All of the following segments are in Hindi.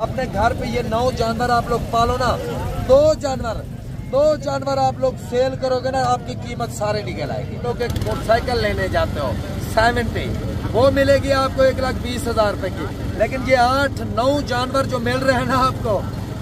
अपने घर पे ये 9 जानवर आप लोग पालो ना, दो जानवर आप लोग सेल करोगे ना, आपकी कीमत सारे निकल आएगी। लोग एक मोटरसाइकिल लेने जाते हो 70, वो मिलेगी आपको 1,20,000 रुपए की, लेकिन ये 8-9 जानवर जो मिल रहे हैं ना आपको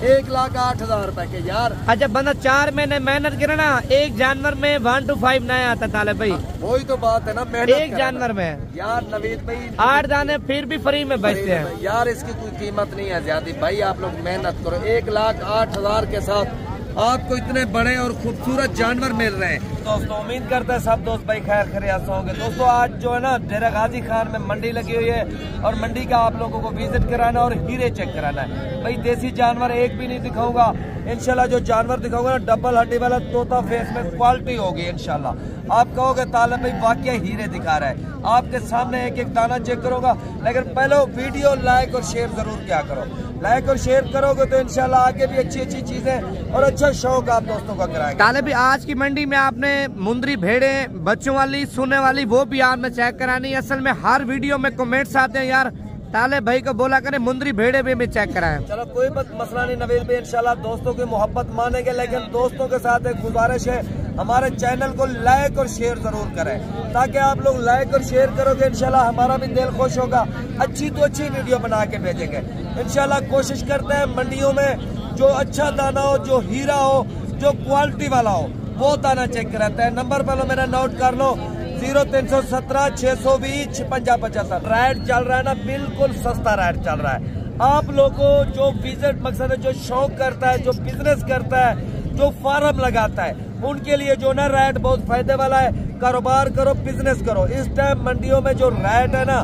1,08,000 रुपए के यार। अच्छा बंदा 4 महीने मेहनत करे ना, एक जानवर में 1 to 5 नया आता ताले भाई। वही तो बात है ना, मेहनत एक जानवर में यार नवीद भाई 8 दाने फिर भी फ्री में बचते हैं यार। इसकी कोई कीमत नहीं है ज्यादा भाई, आप लोग मेहनत करो। 1,08,000 के साथ आपको इतने बड़े और खूबसूरत जानवर मिल रहे हैं। दोस्तों उम्मीद करते हैं सब दोस्त भाई खैर खैरियत से होंगे। दोस्तों आज जो है ना डेरा गाजी खान में मंडी लगी हुई है और मंडी का आप लोगों को विजिट कराना और हीरे चेक कराना है भाई। देसी जानवर एक भी नहीं दिखाऊंगा इंशाल्लाह। जो जानवर दिखाऊंगा ना डबल हड्डी वाला तोता फेस में क्वालिटी होगी इंशाल्लाह। आप कहोगे तालब भाई वाकई हीरे दिखा रहा है, आपके सामने एक एक दाना चेक करूंगा। लेकिन पहले वीडियो लाइक और शेयर जरूर क्या करो। लाइक और शेयर करोगे तो इंशाल्लाह आगे भी अच्छी अच्छी चीजें और अच्छा शौक आप दोस्तों का कराएंगे। ताले भी आज की मंडी में आपने मुंदरी भेड़े बच्चों वाली सोने वाली वो भी आपने चेक करानी है। असल में हर वीडियो में कमेंट्स आते हैं यार ताले भाई को बोला करें मुंदरी भेड़े भी चेक कराएं। चलो कोई मसला नहीं नवीद भाई, इंशाल्लाह दोस्तों की मोहब्बत मानेंगे। लेकिन दोस्तों के साथ एक गुजारिश है, हमारे चैनल को लाइक और शेयर जरूर करें, ताकि आप लोग लाइक और शेयर करोगे इंशाल्लाह हमारा भी दिल खुश होगा। अच्छी तो अच्छी वीडियो बना के भेजेंगे इंशाल्लाह। कोशिश करते हैं मंडियों में जो अच्छा दाना हो, जो हीरा हो, जो क्वालिटी वाला हो, वो दाना चेक कराता है। नंबर पहले मेरा नोट कर लो 0317 620 5575। रेट चल रहा है ना, बिल्कुल सस्ता रेट चल रहा है। आप लोगों जो विजिट मकसद है, जो शौक करता है, जो बिजनेस करता है, जो फार्म लगाता है, उनके लिए जो ना रेट बहुत फायदे वाला है। कारोबार करो, बिजनेस करो। इस टाइम मंडियों में जो रेट है ना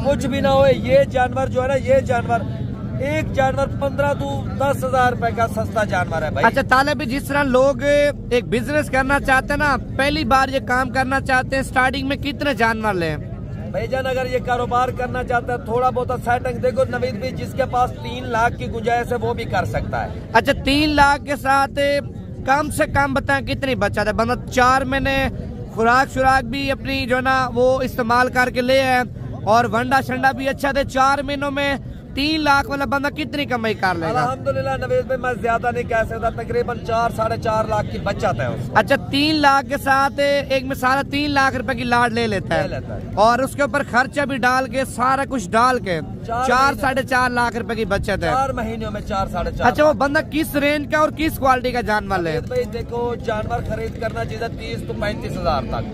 कुछ भी ना हो। ये जानवर जो है ना, ये जानवर एक जानवर 15 to 10,000 रुपए का सस्ता जानवर है भाई। अच्छा ताले भी जिस तरह लोग एक बिजनेस करना चाहते हैं ना, पहली बार ये काम करना चाहते हैं, स्टार्टिंग में कितने जानवर लें भाईजान? अगर ये कारोबार करना चाहता है थोड़ा बहुत सेटिंग देखो नवीद भाई, जिसके पास 3 लाख की गुंजाइश है वो भी कर सकता है। अच्छा 3 लाख के साथ कम से कम बताएं कितनी बचत है? बंदा 4 महीने खुराक भी अपनी जो ना वो इस्तेमाल करके ले है और वंडा शंडा भी अच्छा थे। 4 महीनों में 3 लाख वाला बंदा कितनी कमाई कर लेगा? अल्हम्दुलिल्लाह नवीद भाई मैं ज्यादा नहीं कह सकता, तकरीबन 4-4.5 लाख की बचत है उसको। अच्छा 3 लाख के साथ एक में सारा 3 लाख रुपए की लाट ले लेता है और उसके ऊपर खर्चा भी डाल के सारा कुछ डाल के 4-4.5 लाख रुपए की बचत है 4 महीनों में। 4-4.5। अच्छा वो बंदा किस रेंज का और किस क्वालिटी का जानवर ले? भाई देखो जानवर खरीद करना चाहिए 30 to 35,000 तक,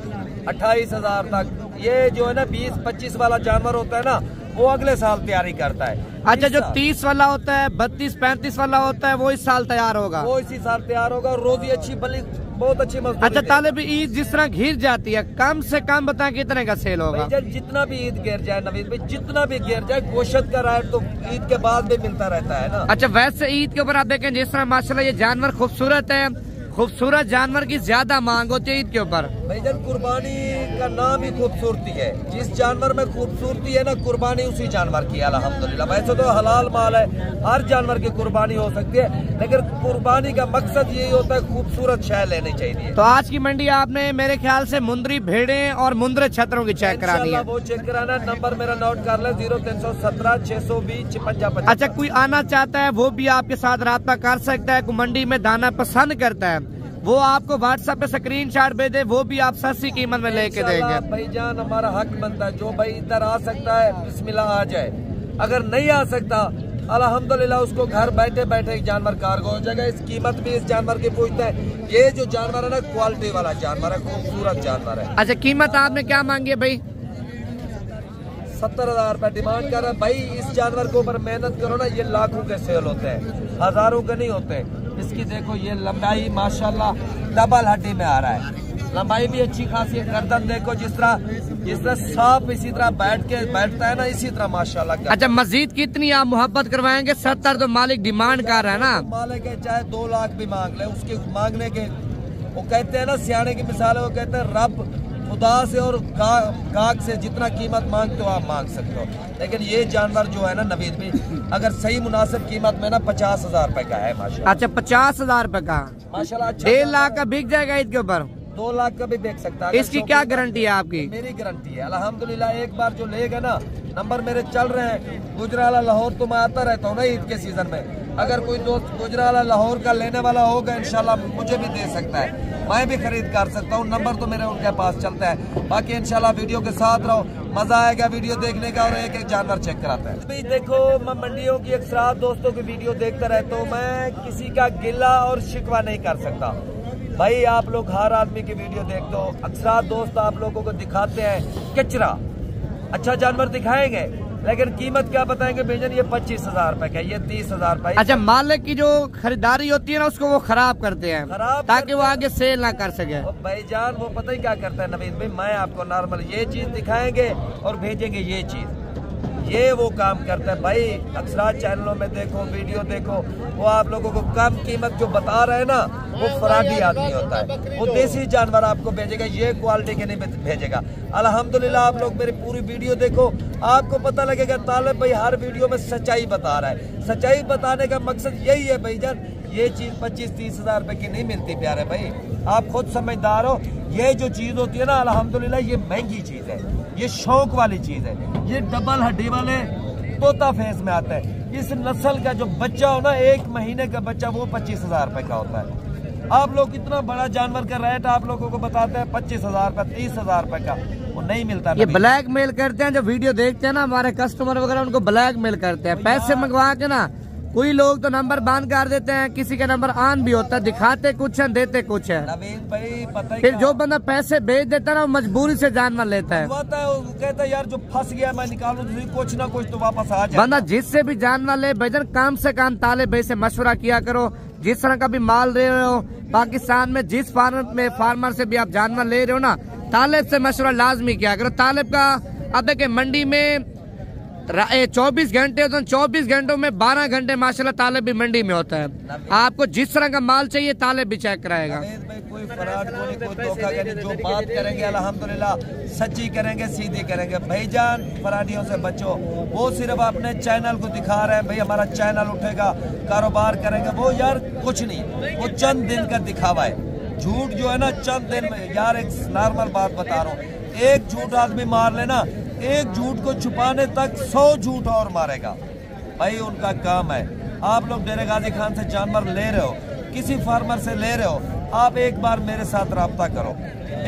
28,000 तक। ये जो है ना 20-25 वाला जानवर होता है ना, वो अगले साल तैयारी करता है। अच्छा जो 30 वाला होता है, 32-35 वाला होता है, वो इस साल तैयार होगा? वो इसी साल तैयार होगा। रोजी अच्छी बली बहुत अच्छी मजबूत। अच्छा ताले भी ईद जिस तरह घिर जाती है, कम से कम बताएं कितने का सेल होगा? जितना भी ईद गिर जाए नवीद भाई, जितना भी गिर जाए, गोश्त का रेट तो ईद के बाद भी मिलता रहता है ना। अच्छा वैसे ईद के ऊपर आप देखें जिस तरह माशाल्लाह ये जानवर खूबसूरत है, खूबसूरत जानवर की ज्यादा मांग होती है ईद के ऊपर। भाईजान कुर्बानी का नाम ही खूबसूरती है। जिस जानवर में खूबसूरती है ना, कुर्बानी उसी जानवर की है अल्हम्दुलिल्लाह। वैसे तो हलाल माल है, हर जानवर की कुर्बानी हो सकती है, लेकिन कुर्बानी का मकसद यही होता है खूबसूरत शय लेनी चाहिए। तो आज की मंडी आपने मेरे ख्याल से मुंदरी भेड़े और मुंदरे छतरों की चेक करानी है। वो चेक कराना। नंबर मेरा नोट कर ले 0317 620 5555। अच्छा कोई आना चाहता है वो भी आपके साथ राब्ता कर सकता है। कोई मंडी में दाना पसंद करता है वो आपको व्हाट्सएप पे स्क्रीनशॉट भेजे, वो भी आप सस्ती कीमत में लेके देंगे। भाईजान हमारा हक बनता है, जो भाई इधर आ सकता है बिस्मिल्लाह आ जाए। अगर नहीं आ सकता अल्हम्दुलिल्लाह उसको घर बैठे बैठे जानवर कार्गो हो जाएगा। इस कीमत भी इस जानवर की पूछते हैं। ये जो जानवर है ना क्वालिटी वाला जानवर है, खूबसूरत जानवर है। अच्छा कीमत आपने क्या मांगी है भाई? 70,000 रुपए डिमांड कर रहा है भाई। इस जानवर के ऊपर मेहनत करो ना, ये लाखों के सेल होते हैं, हजारों के नहीं होते। इसकी देखो ये लंबाई माशाल्लाह डबल हड्डी में आ रहा है, लंबाई भी अच्छी खासी है। गर्दन देखो जिस तरह सांप इसी तरह बैठता है ना, इसी तरह माशाल्लाह। अच्छा मजीद कितनी आप मोहब्बत करवाएंगे? 70 तो मालिक डिमांड कर रहा है ना। मालिक है चाहे 2 लाख भी मांग ले, उसके मांगने के वो कहते हैं ना सियाने की मिसाल है, वो कहते हैं रब खुदा से और गाहक से जितना कीमत मांगते हो आप मांग सकते हो। लेकिन ये जानवर जो है ना नवीद भी अगर सही मुनासिब कीमत में ना 50,000 रुपए का है माशाल्लाह। अच्छा 50,000 रुपए का माशाल्लाह। 1.5 लाख का बिक जाएगा ईद के ऊपर? 2 लाख का भी बेच सकता है। इसकी क्या गारंटी है आपकी? मेरी गारंटी है अल्हम्दुलिल्लाह। एक बार जो लेगा ना, नंबर मेरे चल रहे हैं। गुजरावाला लाहौर तो मैं आता रहता हूँ ना ईद के सीजन में। अगर कोई दोस्त गुजरावाला लाहौर का लेने वाला होगा इंशाल्लाह मुझे भी दे सकता है, मैं भी खरीद कर सकता हूँ। नंबर तो मेरे उनके पास चलता है। बाकी इंशाल्लाह वीडियो के साथ रहो, मजा आएगा वीडियो देखने का और एक एक जानवर चेक कराता है। अभी देखो, मैं मंडियों की अक्सर दोस्तों की वीडियो देखता रहता हूँ। मैं किसी का गिला और शिकवा नहीं कर सकता भाई। आप लोग हर आदमी की वीडियो देखते हो। अक्सर दोस्त आप लोगों को दिखाते हैं कचरा, अच्छा जानवर दिखाएंगे लेकिन कीमत क्या बताएंगे भाईजान, ये 25,000 रुपए का, ये 30,000 रुपए। अच्छा, मालिक की जो खरीदारी होती है ना उसको वो खराब करते हैं ताकि वो आगे सेल ना कर सके। भाईजान वो पता ही क्या करता है नवीद भाई, मैं आपको नॉर्मल ये चीज दिखाएंगे और भेजेंगे ये चीज, ये वो काम करता है भाई। अक्सर चैनलों में देखो, वीडियो देखो, वो आप लोगों को कम कीमत जो बता रहे हैं ना, वो फराडी आदमी होता है। वो देसी जानवर आपको भेजेगा, ये क्वालिटी के नहीं भेजेगा। अल्हम्दुलिल्लाह आप लोग मेरी पूरी वीडियो देखो, आपको पता लगेगा तालिब भाई हर वीडियो में सच्चाई बता रहा है। सच्चाई बताने का मकसद यही है भाईजान। ये चीज 25-30 हजार रुपए की नहीं मिलती प्यारे भाई, आप खुद समझदार हो। ये जो चीज होती है ना अल्हम्दुलिल्लाह, ये महंगी चीज है, ये शौक वाली चीज है। ये डबल हड्डी वाले तोता फेस में आता है। इस नस्ल का जो बच्चा हो ना, 1 महीने का बच्चा, वो 25,000 रुपए का होता है। आप लोग इतना बड़ा जानवर का रेट आप लोगों को बताते हैं 25,000 रुपए, 30,000 रुपए का, वो नहीं मिलता। ये ब्लैक मेल करते हैं, जो वीडियो देखते हैं ना हमारे कस्टमर वगैरह, उनको ब्लैक मेल करते हैं पैसे मंगवा के ना। कोई लोग तो नंबर बंद कर देते हैं, किसी का नंबर ऑन भी होता है, दिखाते कुछ है देते कुछ है। नवीन भाई पता फिर जो बंदा पैसे भेज देता है ना, वो मजबूरी से जानवर लेता है। वो कहता है यार जो फंस गया मैं निकालूं तो कुछ ना कुछ तो वापस आ जाए। बंदा जिससे भी जानवर ले भाईजान, काम से काम तालिब भाई से मशवरा किया करो। जिस तरह का भी माल ले रहे हो, पाकिस्तान में जिस फार्मर से भी आप जानवर ले रहे हो ना, तालिब से मशवरा लाजमी किया करो। तालिब का अब देखिए मंडी में 24 घंटे होते हैं, 24 घंटों में 12 घंटे माशाल्लाह तालिब भी मंडी में होता है। आपको जिस तरह का माल चाहिए तालिब भी चेक कराएगा। कोई फराड को नहीं, कोई धोखा नहीं। जो बात करेंगे अल्हम्दुलिल्लाह सच्ची करेंगे, सीधी करेंगे। भाईजान फराडियों से बचो। वो सिर्फ अपने चैनल को दिखा रहे हैं भाई हमारा चैनल उठेगा, कारोबार करेंगे, वो यार कुछ नहीं, वो चंद दिन का दिखावा है। झूठ जो है ना चंद दिन में, यार एक नॉर्मल बात बता रहा हूँ, एक झूठ आदमी मार लेना, एक झूठ को छुपाने तक 100 झूठ और मारेगा भाई, उनका काम है। आप लोग डेरे गाजी खान से जानवर ले रहे हो, किसी फार्मर से ले रहे हो, आप एक बार मेरे साथ राब्ता करो,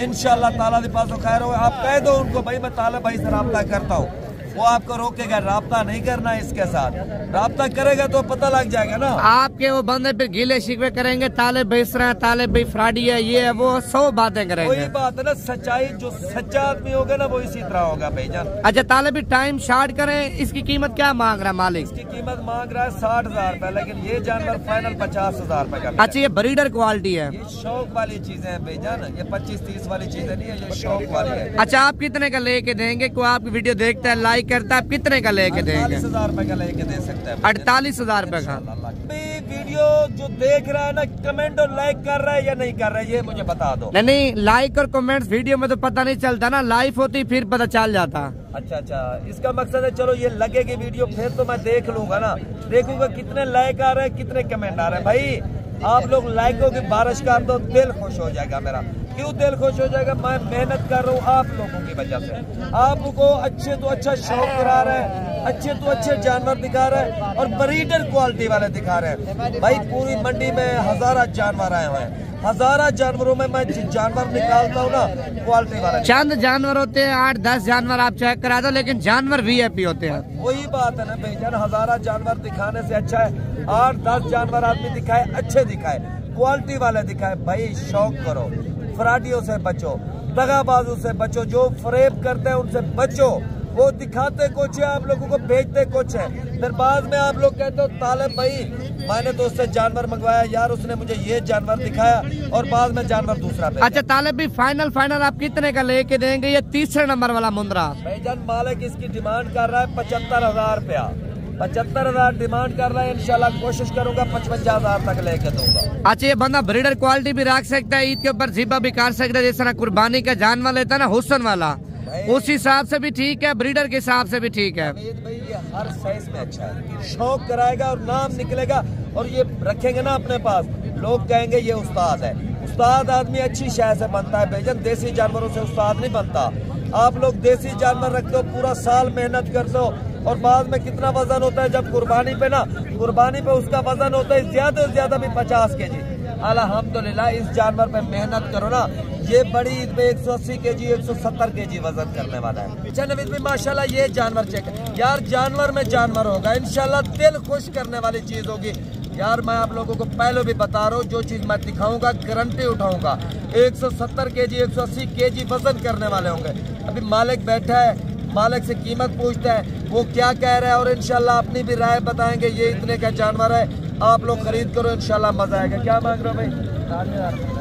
इंशाल्लाह ताला दी पासो खैर हो। आप कह दो उनको भाई मैं तालिब भाई से राब्ता करता हूँ, वो आपको रोकेगा। राब्ता नहीं करना है इसके साथ, राब्ता करेगा तो पता लग जाएगा ना। आपके वो बंदे पे गिले शिकवे करेंगे, तालिब बेच रहे हैं, तालिब भाई फ्रॉडी है, ये है वो, 100 बातें करेंगे। वही बात है ना, सच्चाई जो सच्चा आदमी होगा ना वो इसी तरह होगा भाईजान। अच्छा तालिब भी टाइम शॉर्ट करें, इसकी कीमत क्या मांग रहा है मालिक? इसकी कीमत मांग रहा है 60,000 रुपए, लेकिन ये जानवर फाइनल 50,000 रुपए का। अच्छा, ये ब्रीडर क्वालिटी है, ये शौक वाली चीजें है भाईजान, ये 25-30 वाली चीजें नहीं है, ये शौक वाली है। अच्छा, आप कितने का लेके देंगे? कोई आपकी वीडियो देखता है, लाइक करता है, आप कितने का लेके देंगे? 48,000 रुपए का लेके दे सकते हैं। 48,000 रुपए का। वीडियो जो देख रहा है ना, कमेंट और लाइक कर रहा है या नहीं कर रहा है, ये मुझे बता दो। नहीं, लाइक और कमेंट्स वीडियो में तो पता नहीं चलता ना, लाइव होती फिर पता चल जाता। अच्छा, इसका मकसद है चलो ये लगेगी वीडियो, फिर तो मैं देख लूंगा ना, देखूंगा कितने लाइक आ रहे हैं, कितने कमेंट आ रहे हैं। भाई आप लोग लाइकों की बारिश कर दो, दिल खुश हो जाएगा मेरा। क्यों दिल खुश हो जाएगा? मैं मेहनत कर रहा हूँ आप लोगों की वजह से। आपको अच्छे तो अच्छा शौक करा रहे हैं, अच्छे तो अच्छे जानवर दिखा रहे हैं और ब्रीडर क्वालिटी वाले दिखा रहे हैं। भाई पूरी मंडी में हजारा जानवर आए हुए हैं, हजारा जानवरों में मैं जानवर निकालता हूँ ना क्वालिटी वाले। चंद जानवर होते हैं, 8-10 जानवर आप चेक करा दो, लेकिन जानवर VIP होते हैं। वही बात है ना भाईजान, हजारा जानवर दिखाने से अच्छा है 8-10 जानवर आदमी दिखाए, अच्छे दिखाए, क्वालिटी वाले दिखाए। भाई शौक करो, फराडियों से बचो, दगाबाजों से बचो, जो फरेब करते हैं उनसे बचो। वो दिखाते कुछ है, आप लोगों को भेजते कुछ है, फिर बाद में आप लोग कहते हो तालिब भाई मैंने तो उससे जानवर मंगवाया यार, उसने मुझे ये जानवर दिखाया और बाद में जानवर दूसरा भेजा। अच्छा तालिब भी फाइनल आप कितने का लेके देंगे? ये 3रे नंबर वाला मुंद्रा भाईजान मालिक इसकी डिमांड कर रहा है 75,000 रुपया, 75,000 डिमांड कर रहा है। इंशाल्लाह कोशिश करूंगा 55,000 तक लेके दूंगा। अच्छा, ये बंदा ब्रीडर क्वालिटी भी रख सकता है, ईद के ऊपर जिब्बा भी कर सकता है, जिस तरह कुर्बानी का जानवर लेता है ना हुसन वाला, उस हिसाब से भी ठीक है, ब्रीडर के हिसाब से भी ठीक है। भाई ये हर साइज में अच्छा है, शौक कराएगा और नाम निकलेगा, और ये रखेंगे ना अपने पास, लोग कहेंगे ये उस्ताद है, उस्ताद आदमी अच्छी शय से बनता है भाईजान, देसी जानवरों से उस्ताद नहीं बनता। आप लोग देसी जानवर रखते हो, पूरा साल मेहनत करते हो और बाद में कितना वजन होता है जब कुर्बानी पे ना, कुर्बानी पे उसका वजन होता है ज्यादा से ज्यादा भी 50 kg। अल्हम्दुलिल्लाह इस जानवर पे मेहनत करो ना, ये बड़ी ईद पे 180 kg 170 kg वजन करने वाला है। अच्छा नवीद भाई माशाल्लाह ये जानवर चेक यार, जानवर में जानवर होगा इंशाल्लाह, दिल खुश करने वाली चीज होगी यार। मैं आप लोगों को पहले भी बता रहा हूँ, जो चीज मैं दिखाऊंगा गारंटी उठाऊंगा। 170 kg 180 kg वजन करने वाले होंगे। अभी मालिक बैठा है, मालिक से कीमत पूछता है वो क्या कह रहा है और इंशाल्लाह अपनी भी राय बताएंगे। ये इतने का जानवर है, आप लोग खरीद करो इंशाल्लाह मजा आएगा। क्या मांग रहे हो भाई?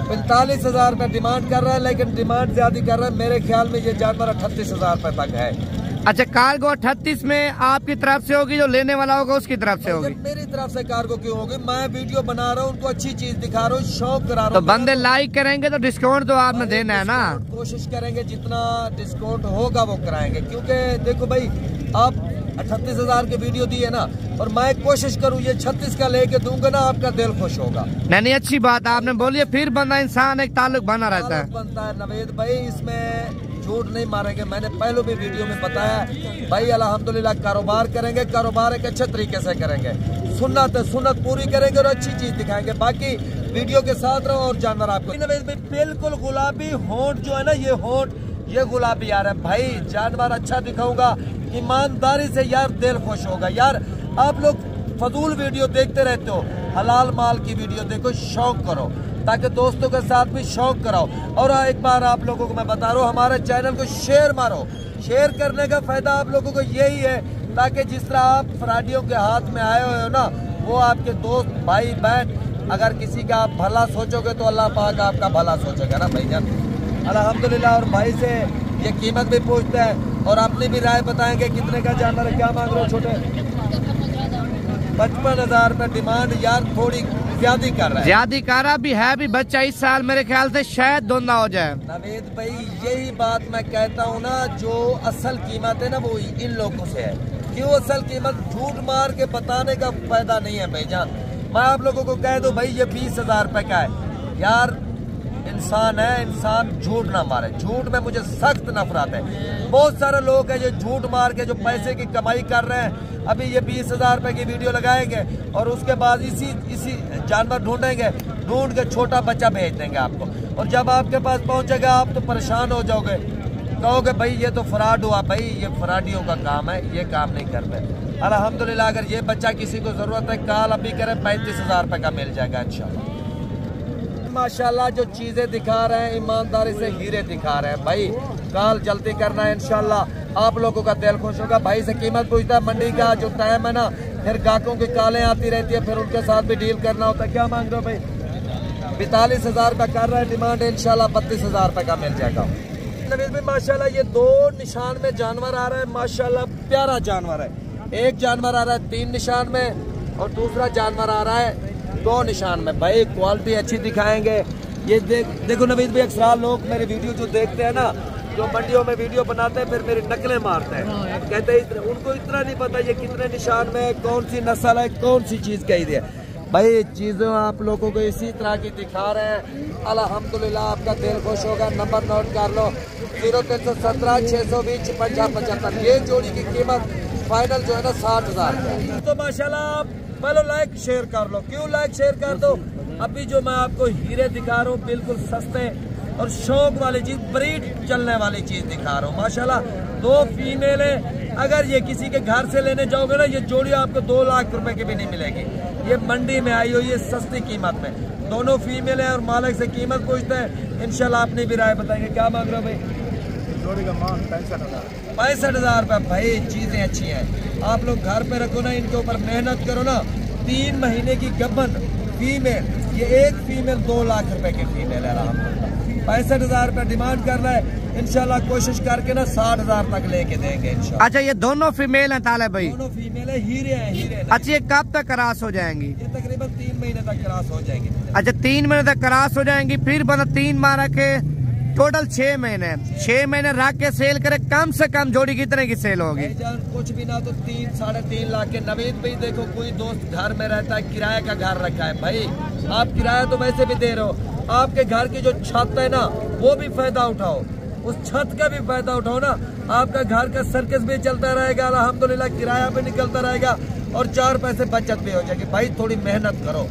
45,000 रुपये डिमांड कर रहा है, लेकिन डिमांड ज्यादा कर रहा है। मेरे ख्याल में ये जानवर 38,000 रुपये तक है। अच्छा कार्गो 38 में आपकी तरफ से होगी, जो लेने वाला होगा उसकी तरफ से होगी? मेरी तरफ से कार्गो क्यों होगी? मैं वीडियो बना रहा हूँ, उनको अच्छी चीज दिखा रहा हूँ, शौक करा रहा हूँ। तो बंदे लाइक करेंगे तो डिस्काउंट तो आपने देना है ना। कोशिश करेंगे जितना डिस्काउंट होगा वो कराएंगे, क्योंकि देखो भाई आप 38,000 की वीडियो दी है ना, और मैं कोशिश करूँ ये 36 का लेके दूंगा ना, आपका दिल खुश होगा। नहीं अच्छी बात आपने बोली, फिर बंदा इंसान एक ताल्लुक बना रहता है। बनता है नवेद भाई, इसमें झूठ नहीं मारेंगे। मैंने पहले भी वीडियो में बताया भाई, अल्हम्दुलिल्लाह कारोबार करेंगे, कारोबार एक अच्छे तरीके से करेंगे, सुन्नत पूरी करेंगे और अच्छी चीज दिखाएंगे। बाकी वीडियो के साथ रहो और जानवर आपको नवेद भाई बिल्कुल गुलाबी होंठ जो है ना, ये होंठ ये गुलाबी यार है भाई। जानवर अच्छा दिखाऊंगा ईमानदारी से यार, दिल खुश होगा यार। आप लोग फजूल वीडियो देखते रहते हो, हलाल माल की वीडियो देखो, शौक करो, ताकि दोस्तों के साथ भी शौक कराओ। और एक बार आप लोगों को मैं बता रहा हूँ, हमारे चैनल को शेयर मारो। शेयर करने का फायदा आप लोगों को यही है, ताकि जिस तरह आप फ्राडियों के हाथ में आए हुए हो ना, वो आपके दोस्त भाई बहन, अगर किसी का आप भला सोचोगे तो अल्लाह पाक आपका भला सोचेगा ना भाईजान, अल्हम्दुलिल्लाह। और भाई से ये कीमत भी पूछते हैं और अपनी भी राय बताएंगे कितने का जानवर है। क्या मांग रहे हो छोटे? 55,000 रुपये डिमांड यार, थोड़ी ज्यादा कर रहा है। ज्यादा कर रहा भी है, भी बच्चा इस साल मेरे ख्याल से शायद दोंदा हो जाए। नवेद भाई यही बात मैं कहता हूँ ना, जो असल कीमत है ना वो इन लोगों से है। क्यों असल कीमत? झूठ मार के बताने का फायदा नहीं है भाईजान। मैं आप लोगों को कह दूं भाई ये 20,000 रुपये का है यार, इंसान है, इंसान झूठ ना मारे। झूठ में मुझे सख्त नफरत है। बहुत सारे लोग हैं जो झूठ मार के जो पैसे की कमाई कर रहे हैं। अभी ये 20,000 रुपये की वीडियो लगाएंगे और उसके बाद इसी जानवर ढूंढेंगे, ढूंढ के छोटा बच्चा भेज देंगे आपको, और जब आपके पास पहुंचेगा आप तो परेशान हो जाओगे, कहोगे भाई ये तो फ्रॉड हुआ। भाई ये फ्रॉडियों का काम है, ये काम नहीं करते। अल्हम्दुलिल्लाह अगर ये बच्चा किसी को जरूरत है, काल अभी करे 35,000 रुपये का मिल जाएगा इंशाल्लाह। माशाल्लाह जो चीजें दिखा रहे हैं ईमानदारी से हीरे दिखा रहे हैं भाई। काल जल्दी करना है इंशाल्लाह, आप लोगों का दिल खुश होगा। भाई से कीमत पूछता है, मंडी का जो टाइम है ना, फिर गाहकों की कालें आती रहती है, फिर उनके साथ भी डील करना होता है। क्या मांग रहे हो भाई? 42,000 रुपये कर रहा है डिमांड, इंशाल्लाह 32,000 रुपये का मिल जाएगा। नवीद भाई माशाल्लाह ये 2 निशान में जानवर आ रहा है, माशाल्लाह प्यारा जानवर है। एक जानवर आ रहा है 3 निशान में और दूसरा जानवर आ रहा है 2 निशान में। भाई क्वालिटी अच्छी दिखाएंगे। ये देखो नवीद भाई, अक्सर लोग मेरे वीडियो जो देखते हैं ना, जो मंडियों में वीडियो बनाते हैं, फिर मेरी नकलें मारते हैं, कहते हैं उनको इतना नहीं पता ये कितने निशान में, कौन सी नस्ल है, कौन सी चीज कही है। भाई चीजें आप लोगों को इसी तरह की दिखा रहे हैं, अल्हम्दुलिल्लाह आपका दिल खुश होगा। नंबर नोट कर लो, 0317 620 5575। ये जोड़ी की कीमत फाइनल जो है ना 60,000। तो माशाल्लाह पहले लाइक शेयर कर लो। क्यों लाइक शेयर कर दो? अभी जो मैं आपको हीरे दिखा रहा हूँ बिल्कुल सस्ते और शौक वाली चीज, ब्रीड चलने वाली चीज दिखा रहा हूँ। माशाल्लाह 2 फीमेल है। अगर ये किसी के घर से लेने जाओगे ना, ये जोड़ी आपको 2 लाख रुपए की भी नहीं मिलेगी। ये मंडी में आई हुई है सस्ती कीमत में। दोनों फीमेल है और मालिक से कीमत पूछते हैं, इंशाल्लाह अपनी भी राय बताएंगे। क्या मांग रहे हो भाई? जोड़ी का मान 65,000। 65,000 रुपये। भाई चीजें अच्छी हैं, आप लोग घर पे रखो ना, इनके ऊपर मेहनत करो ना। 3 महीने की गब्बन फीमेल, ये एक फीमेल 2 लाख रुपए की फीमेल है। 65,000 रुपये डिमांड कर रहा है, इंशाल्लाह कोशिश करके ना 60,000 तक लेके देंगे इंशाल्लाह। अच्छा ये दोनों फीमेल हैं ताले भाई? दोनों फीमेल है, हीरे हैं, हीरे। अच्छा ये कब तक क्रॉस हो जाएंगी? ये तकरीबन 3 महीने तक क्रॉस हो जाएंगी। अच्छा 3 महीने तक क्रॉस हो जाएंगी, फिर बना 3 माह रखे, टोटल 6 महीने। 6 महीने रख के सेल करे, कम से कम जोड़ी कितने की सेल होगी? कुछ भी ना तो 3 साढ़े 3 लाख के। नवीद भाई देखो, कोई दोस्त घर में रहता है, किराए का घर रखा है, भाई आप किराया तो वैसे भी दे रहे हो, आपके घर की जो छत है ना वो भी फायदा उठाओ, उस छत का भी फायदा उठाओ ना। आपका घर का सर्कस भी चलता रहेगा, अल्हम्दुलिल्लाह किराया भी निकलता रहेगा और 4 पैसे बचत भी हो जाएगी। भाई थोड़ी मेहनत करो,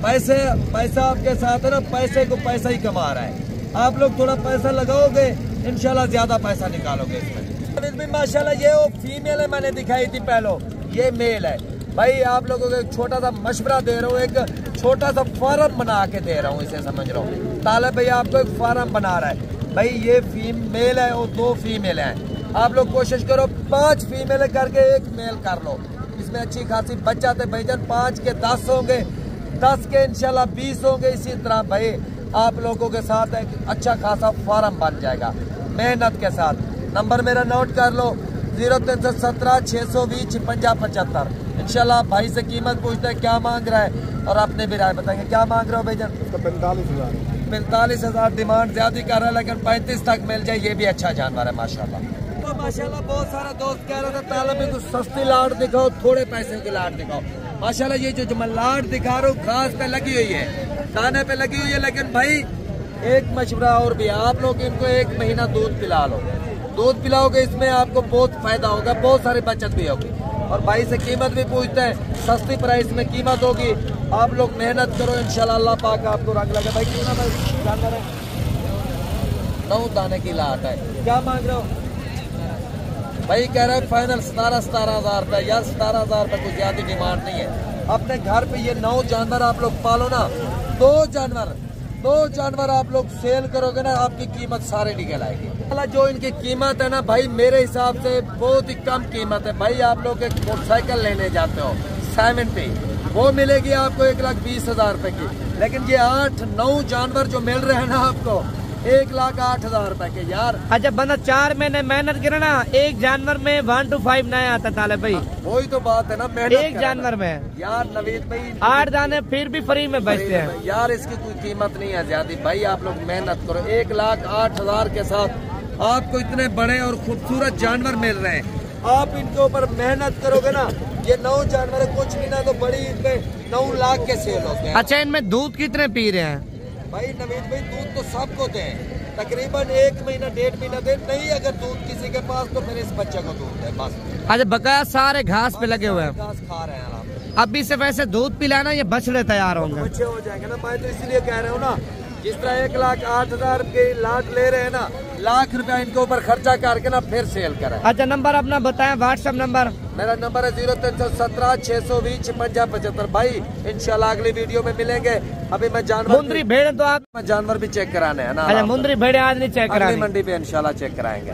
पैसा आपके साथ है ना, पैसे को पैसा ही कमा रहा है। आप लोग थोड़ा पैसा लगाओगे इंशाल्लाह ज्यादा पैसा निकालोगे इसमें। माशाल्लाह ये वो फीमेल है, मैंने दिखाई थी पहले, ये मेल है। भाई आप लोगों को एक छोटा सा मशवरा दे रहा हूँ, एक छोटा सा फार्म बना के दे रहा हूँ, इसे समझ रहा हूँ। तालिब भाई आपको एक फार्म बना रहा है। भाई ये फीमेल है और 2 फीमेल हैं। आप लोग कोशिश करो 5 फीमेल करके 1 मेल कर लो, इसमें अच्छी खासी बचत है भाईजान। 5 के 10 होंगे, 10 के इंशाल्लाह 20 होंगे। इसी तरह भाई आप लोगों के साथ एक अच्छा खासा फार्म बन जाएगा मेहनत के साथ। नंबर मेरा नोट कर लो 0317 620 56 75। इंशाल्लाह भाई से कीमत पूछते हैं क्या मांग रहा है और अपने भी राय बताएंगे। क्या मांग रहे हो भाईजान? 45,000 डिमांड ज्यादा कर रहा है, लेकिन 35 तक मिल जाए, ये भी अच्छा जानवर है माशाल्लाह। तो माशाल्लाह बहुत सारा दोस्त कह रहे थे तालिब में कुछ सस्ती लाट दिखाओ, थोड़े पैसे की लाट दिखाओ। माशाल्लाह ये जो मैं लाट दिखा रहा हूँ घास पे लगी हुई है, दाने पे लगी हुई है। लेकिन भाई एक मशवरा और भी है, आप लोग इनको 1 महीना दूध पिला लो। दूध पिलाओगे इसमें आपको बहुत फायदा होगा, बहुत सारी बचत भी होगी। और भाई से कीमत भी पूछते हैं, सस्ती प्राइस में कीमत होगी। आप लोग मेहनत करो इंशाल्लाह, अल्लाह पाक आपको रंग लगे। भाई क्यों ना भाई जानवर है, 9 दाने की लाट है। क्या मांग रहे हो? भाई कह रहे हैं फाइनल 17 हज़ार रुपये। यार 17 हज़ार रुपये कोई ज्यादा डिमांड नहीं है। अपने घर पे ये 9 जानवर आप लोग पालो ना, 2 जानवर आप लोग सेल करोगे ना, आपकी कीमत सारे निकल आएगी। जो इनकी कीमत है ना भाई मेरे हिसाब से बहुत ही कम कीमत है। भाई आप लोग एक मोटरसाइकिल लेने जाते हो 70, वो मिलेगी आपको 1,20,000 रुपए की। लेकिन ये 8-9 जानवर जो मिल रहे हैं ना आपको 1,08,000 रुपए के यार। अच्छा बंदा 4 महीने मेहनत करे ना, एक जानवर में 1 to 5 नया आता तालिब भाई। वही तो बात है ना, मेहनत एक जानवर में यार नवीद भाई 8 दाने फिर भी फ्री में बचते हैं यार। इसकी कोई कीमत नहीं है ज्यादा। भाई आप लोग मेहनत करो, 1,08,000 के साथ आपको इतने बड़े और खूबसूरत जानवर मिल रहे हैं। आप इनके ऊपर मेहनत करोगे ना, ये 9 जानवर कुछ भी ना तो बड़ी इनमें 9 लाख के सेल होते हैं। अच्छा इनमें दूध कितने पी रहे हैं? भाई नवीद भाई दूध तो सबको दें, तकरीबन 1 महीना 1.5 महीना दें। नहीं अगर दूध किसी के पास तो फिर इस बच्चे को दूध है बस। अच्छा बकाया सारे घास पे लगे हुए हैं, घास खा रहे हैं आप। अभी से वैसे दूध पिलाना ये बछड़े तैयार होंगे, बच्चे हो जाएंगे ना। मैं तो इसलिए कह रहा हूँ ना, जिस तरह 1,08,000 की लाट ले रहे हैं ना, लाख रुपया इनके ऊपर खर्चा करके ना फिर सेल करें। अच्छा नंबर अपना बताएं, व्हाट्सएप नंबर। मेरा नंबर है 0317 620 56 75। भाई इंशाल्लाह अगली वीडियो में मिलेंगे। अभी मैं जानवर मुंदरी भेड़ तो आप जानवर भी चेक कराने है ना। अच्छा मुंदरी भेड़े आज नहीं चेक करानी, मंडी पे इंशाल्लाह चेक कराएंगे।